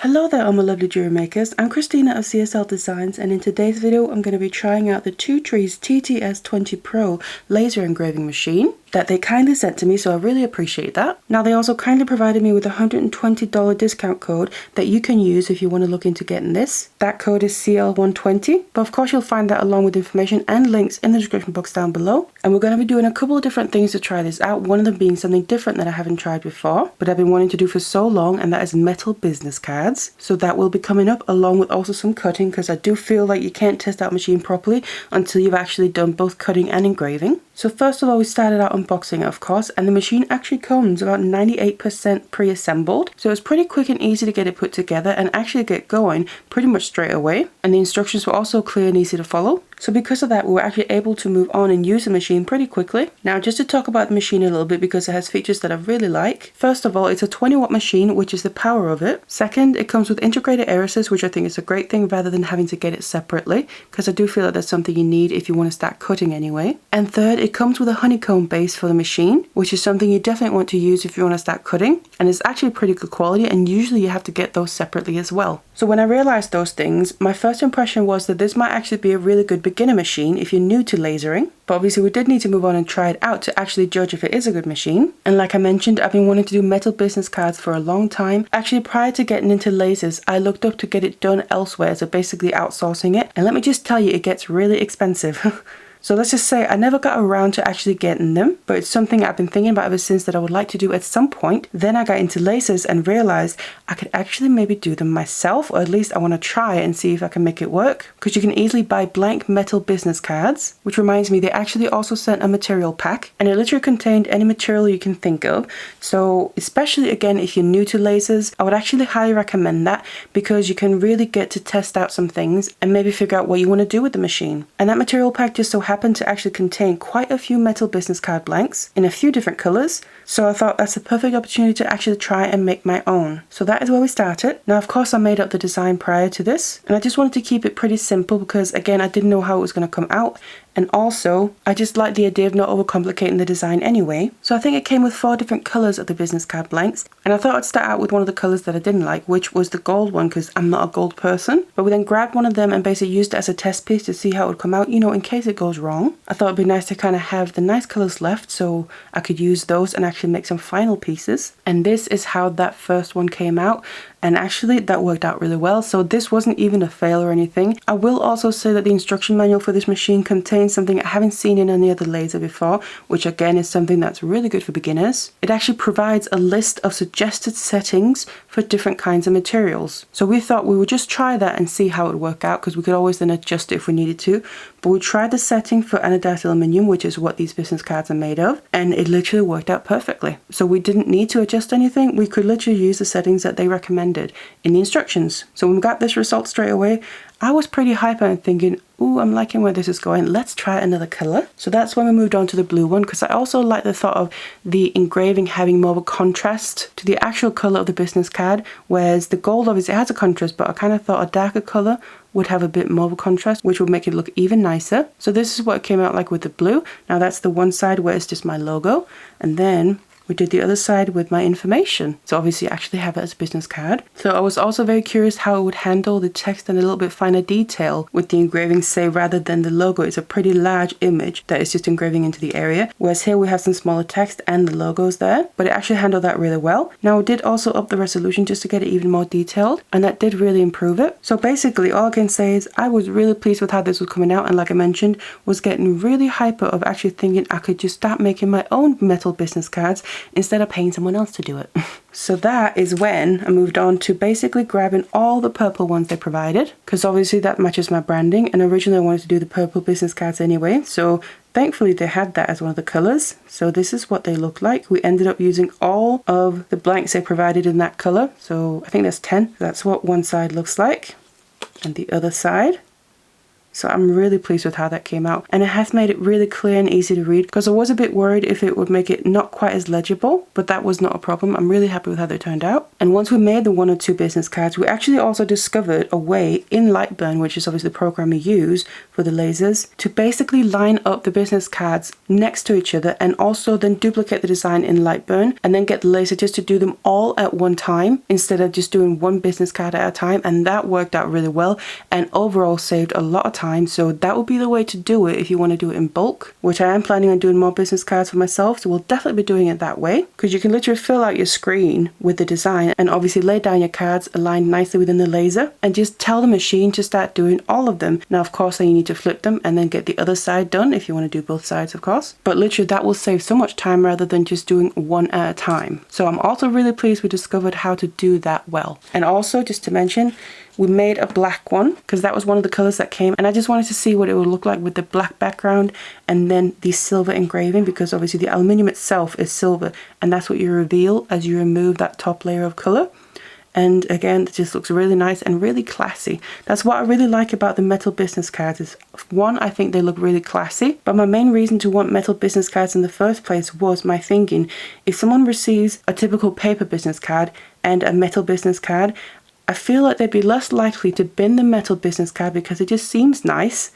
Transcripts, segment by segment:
Hello there, all my lovely jewelry makers. I'm Christina of CSLdesigns, and in today's video I'm going to be trying out the Two Trees TTS-20 Pro laser engraving machine that they kindly sent to me, so I really appreciate that. Now, they also kindly provided me with a $120 discount code that you can use if you want to look into getting this. That code is CL120, but of course you'll find that along with information and links in the description box down below. And we're going to be doing a couple of different things to try this out, one of them being something different that I haven't tried before, but I've been wanting to do for so long, and that is metal business cards. So that will be coming up, along with also some cutting, because I do feel like you can't test out a machine properly until you've actually done both cutting and engraving. So first of all, we started out unboxing it, of course, and the machine actually comes about 98% pre-assembled. So it's pretty quick and easy to get it put together and actually get going pretty much straight away. And the instructions were also clear and easy to follow. So because of that, we were actually able to move on and use the machine pretty quickly. Now, just to talk about the machine a little bit, because it has features that I really like. First of all, it's a 20-watt machine, which is the power of it. Second, it comes with integrated air assist, which I think is a great thing rather than having to get it separately, because I do feel that that's something you need if you want to start cutting anyway. And third, it comes with a honeycomb base for the machine, which is something you definitely want to use if you want to start cutting. And it's actually pretty good quality, and usually you have to get those separately as well. So when I realized those things, my first impression was that this might actually be a really good beginner machine if you're new to lasering. But obviously we did need to move on and try it out to actually judge if it is a good machine. And like I mentioned, I've been wanting to do metal business cards for a long time. Actually, prior to getting into lasers, I looked up to get it done elsewhere, so basically outsourcing it. And let me just tell you, it gets really expensive. So let's just say I never got around to actually getting them, but it's something I've been thinking about ever since that I would like to do at some point. Then I got into lasers and realized I could actually maybe do them myself, or at least I want to try and see if I can make it work. Because you can easily buy blank metal business cards, which reminds me, they actually also sent a material pack, and it literally contained any material you can think of. So especially again, if you're new to lasers, I would actually highly recommend that, because you can really get to test out some things and maybe figure out what you want to do with the machine. And that material pack just so happened to actually contain quite a few metal business card blanks in a few different colors, so I thought that's a perfect opportunity to actually try and make my own. So that is where we started. Now, of course, I made up the design prior to this, and I just wanted to keep it pretty simple because again, I didn't know how it was going to come out. And also, I just like the idea of not overcomplicating the design anyway. So I think it came with 4 different colours of the business card blanks. And I thought I'd start out with one of the colours that I didn't like, which was the gold one, because I'm not a gold person. But we then grabbed one of them and basically used it as a test piece to see how it would come out, you know, in case it goes wrong. I thought it'd be nice to kind of have the nice colours left so I could use those and actually make some final pieces. And this is how that first one came out. And actually that worked out really well, so this wasn't even a fail or anything. I will also say that the instruction manual for this machine contains something I haven't seen in any other laser before, which again is something that's really good for beginners. It actually provides a list of suggested settings for different kinds of materials. So we thought we would just try that and see how it would work out, because we could always then adjust it if we needed to. But we tried the setting for anodized aluminum, which is what these business cards are made of, and it literally worked out perfectly. So we didn't need to adjust anything, we could literally use the settings that they recommended in the instructions. So when we got this result straight away, I was pretty hyper and thinking, ooh, I'm liking where this is going, let's try another color. So that's when we moved on to the blue one, because I also like the thought of the engraving having more of a contrast to the actual color of the business card, whereas the gold obviously has a contrast, but I kind of thought a darker color would have a bit more of a contrast, which would make it look even nicer. So this is what it came out like with the blue. Now that's the one side where it's just my logo, and then we did the other side with my information. So obviously I actually have it as a business card. So I was also very curious how it would handle the text and a little bit finer detail with the engraving, say rather than the logo. It's a pretty large image that is just engraving into the area. Whereas here we have some smaller text and the logos there, but it actually handled that really well. Now we did also up the resolution just to get it even more detailed, and that did really improve it. So basically all I can say is I was really pleased with how this was coming out, and like I mentioned, was getting really hyper of actually thinking I could just start making my own metal business cards instead of paying someone else to do it. So that is when I moved on to basically grabbing all the purple ones they provided, because obviously that matches my branding, and originally I wanted to do the purple business cards anyway, so thankfully they had that as one of the colors. So this is what they look like. We ended up using all of the blanks they provided in that color, so I think there's 10. That's what one side looks like, and the other side. So I'm really pleased with how that came out. And it has made it really clear and easy to read, because I was a bit worried if it would make it not quite as legible, but that was not a problem. I'm really happy with how they turned out. And once we made the 1 or 2 business cards, we actually also discovered a way in Lightburn, which is obviously the program we use for the lasers, to basically line up the business cards next to each other and also then duplicate the design in Lightburn and then get the laser just to do them all at one time instead of just doing one business card at a time. And that worked out really well and overall saved a lot of time. So that would be the way to do it if you want to do it in bulk, which I am planning on doing more business cards for myself. So we'll definitely be doing it that way, because you can literally fill out your screen with the design and obviously lay down your cards aligned nicely within the laser and just tell the machine to start doing all of them. Now, of course, then you need to flip them and then get the other side done if you want to do both sides, of course. But literally that will save so much time rather than just doing one at a time. So I'm also really pleased we discovered how to do that well. And also, just to mention, we made a black one because that was one of the colors that came, and I just wanted to see what it would look like with the black background and then the silver engraving, because obviously the aluminium itself is silver and that's what you reveal as you remove that top layer of color. And again, it just looks really nice and really classy. That's what I really like about the metal business cards is, one, I think they look really classy, but my main reason to want metal business cards in the first place was my thinking, if someone receives a typical paper business card and a metal business card, I feel like they'd be less likely to bin the metal business card because it just seems nice,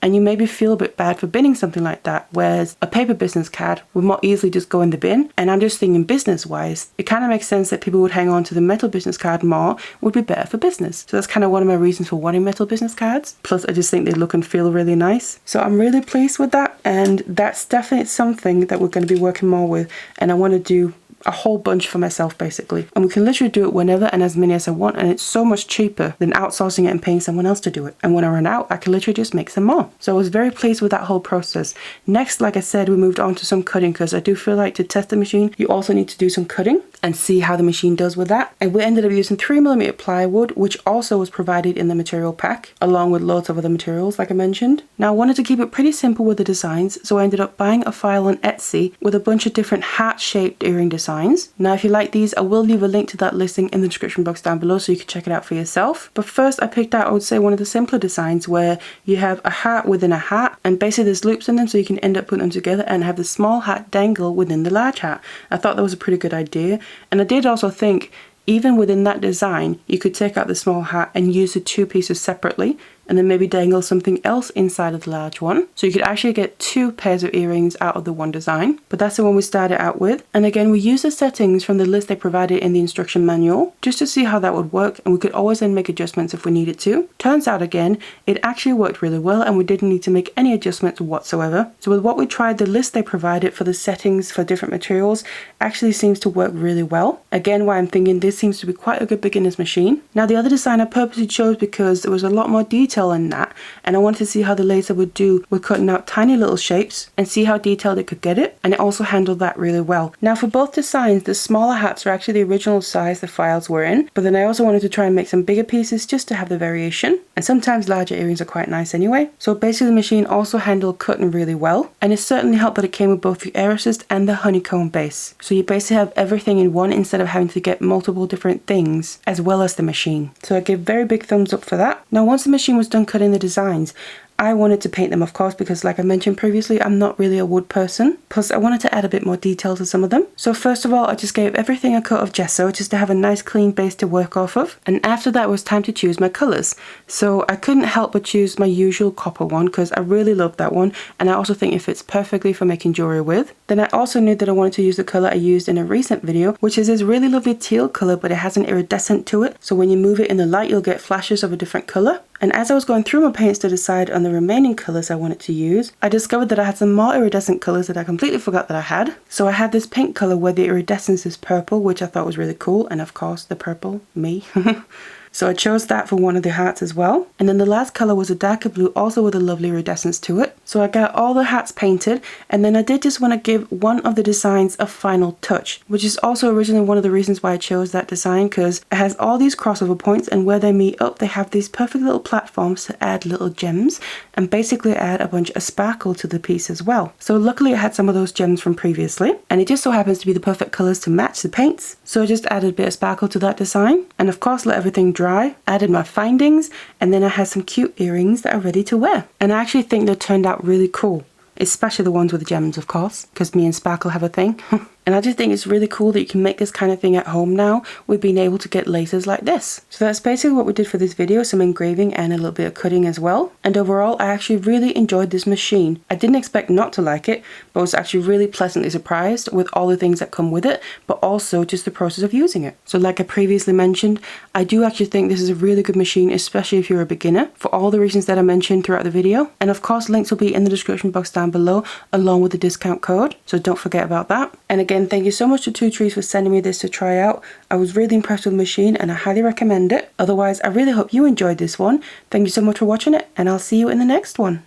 and you maybe feel a bit bad for binning something like that, whereas a paper business card would more easily just go in the bin. And I'm just thinking business wise, it kind of makes sense that people would hang on to the metal business card more, would be better for business. So that's kind of one of my reasons for wanting metal business cards. Plus I just think they look and feel really nice. So I'm really pleased with that, and that's definitely something that we're going to be working more with, and I want to do a whole bunch for myself basically, and we can literally do it whenever and as many as I want, and it's so much cheaper than outsourcing it and paying someone else to do it. And when I run out, I can literally just make some more. So I was very pleased with that whole process. Next, like I said, we moved on to some cutting, because I do feel like to test the machine you also need to do some cutting and see how the machine does with that. And we ended up using 3mm plywood, which also was provided in the material pack along with loads of other materials like I mentioned. Now I wanted to keep it pretty simple with the designs, so I ended up buying a file on Etsy with a bunch of different heart-shaped earring designs. Now if you like these, I will leave a link to that listing in the description box down below so you can check it out for yourself. But first I picked out, I would say, one of the simpler designs where you have a heart within a heart, and basically there's loops in them so you can end up putting them together and have the small heart dangle within the large heart. I thought that was a pretty good idea, and I did also think even within that design you could take out the small heart and use the two pieces separately and then maybe dangle something else inside of the large one. So you could actually get 2 pairs of earrings out of the one design. But that's the one we started out with. And again, we used the settings from the list they provided in the instruction manual just to see how that would work, and we could always then make adjustments if we needed to. Turns out again, it actually worked really well and we didn't need to make any adjustments whatsoever. So with what we tried, the list they provided for the settings for different materials actually seems to work really well. Again, why I'm thinking this seems to be quite a good beginner's machine. Now the other design I purposely chose because there was a lot more detail in that, and I wanted to see how the laser would do with cutting out tiny little shapes and see how detailed it could get it, and it also handled that really well. Now for both designs, the smaller hats are actually the original size the files were in, but then I also wanted to try and make some bigger pieces just to have the variation, and sometimes larger earrings are quite nice anyway. So basically the machine also handled cutting really well, and it certainly helped that it came with both the air assist and the honeycomb base. So you basically have everything in one instead of having to get multiple different things as well as the machine. So I give very big thumbs up for that. Now once the machine was done cutting the designs, I wanted to paint them, of course, because like I mentioned previously, I'm not really a wood person. Plus I wanted to add a bit more detail to some of them. So first of all, I just gave everything a coat of gesso just to have a nice clean base to work off of. And after that, it was time to choose my colours. So I couldn't help but choose my usual copper one because I really love that one, and I also think it fits perfectly for making jewelry with. Then I also knew that I wanted to use the colour I used in a recent video, which is this really lovely teal colour, but it has an iridescent to it. So when you move it in the light, you'll get flashes of a different colour. And as I was going through my paints to decide on the remaining colours I wanted to use, I discovered that I had some more iridescent colours that I completely forgot that I had. So I had this pink colour where the iridescence is purple, which I thought was really cool, and of course the purple, me. So I chose that for one of the hats as well. And then the last colour was a darker blue, also with a lovely iridescence to it. So I got all the hats painted, and then I did just want to give one of the designs a final touch, which is also originally one of the reasons why I chose that design, because it has all these crossover points, and where they meet up they have these perfect little platforms to add little gems and basically add a bunch of sparkle to the piece as well. So luckily I had some of those gems from previously, and it just so happens to be the perfect colours to match the paints. So I just added a bit of sparkle to that design, and of course let everything dry dry, added my findings, and then I had some cute earrings that are ready to wear. And I actually think they turned out really cool, especially the ones with the gems, of course, because me and Sparkle have a thing. And I just think it's really cool that you can make this kind of thing at home now with being able to get lasers like this. So that's basically what we did for this video, some engraving and a little bit of cutting as well. And overall, I actually really enjoyed this machine. I didn't expect not to like it, but I was actually really pleasantly surprised with all the things that come with it, but also just the process of using it. So like I previously mentioned, I do actually think this is a really good machine, especially if you're a beginner, for all the reasons that I mentioned throughout the video. And of course, links will be in the description box down below, along with the discount code. So don't forget about that. And again, thank you so much to Two Trees for sending me this to try out. I was really impressed with the machine and I highly recommend it. Otherwise, I really hope you enjoyed this one. Thank you so much for watching it, and I'll see you in the next one.